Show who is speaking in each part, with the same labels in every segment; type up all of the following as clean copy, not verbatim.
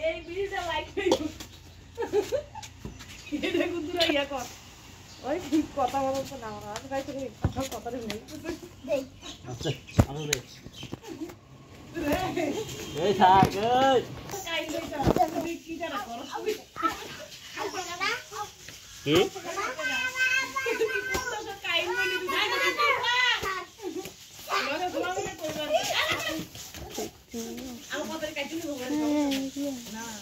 Speaker 1: এই ভিডিওটা লাইক করো এটা কুতুরা ইয়া কর ওই ঠিক কথা বলতো না আমার আজ ভাই তুমি কথা নেই দেই
Speaker 2: আচ্ছা আলো দে এই থাক এই
Speaker 1: কাই লইতা তুমি কি করা করো কি কাই লইলি না aku mau balik aja dulu nah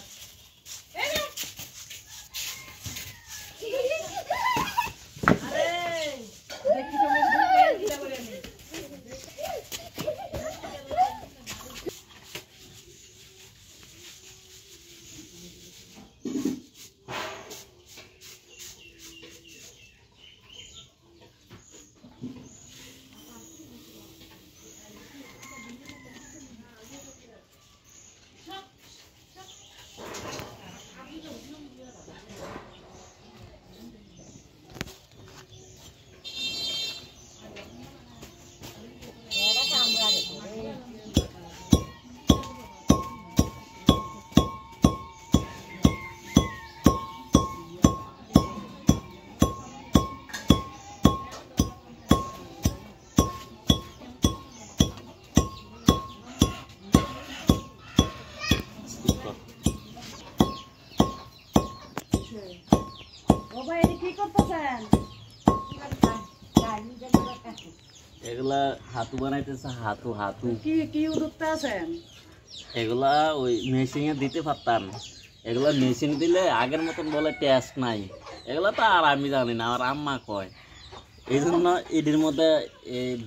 Speaker 2: এগুলা হাতু বানাইতেছে হাতু হাতু
Speaker 1: কি কি উদ্যোক্তা আছেন
Speaker 2: এগুলা ওই মেশিনে দিতে পারতাম এগুলা মেশিন দিলে আগের মতন বলে টেস্ট নাই এগুলা তো আর আমি জানি না আমার আম্মা কয় এই জন্য এটির মধ্যে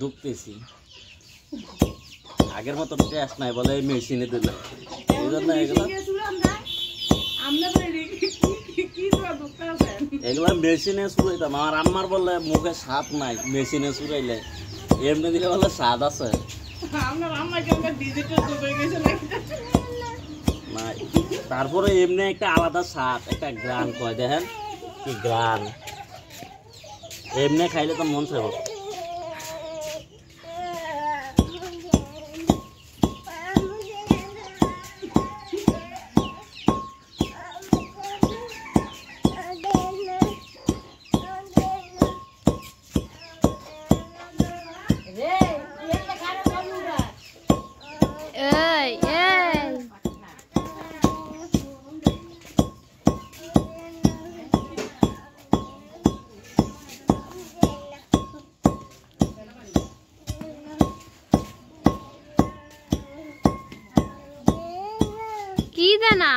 Speaker 2: ঢুকতেছি আগের মতন টেস্ট নাই বলে মেশিনে দিলে এই জন্য এগুলা মেশিনে চুরাইতাম আমার আম্মার বলে মুখে স্বাদ নাই মেশিনে চুরাইলে এমনি দিলে বলে স্বাদ আছে তারপরে এমনি একটা আলাদা স্বাদ একটা গ্রান কয় দেখেন কি গ্রান এমনি খাইলে তো মন চাইব
Speaker 3: কি দেনা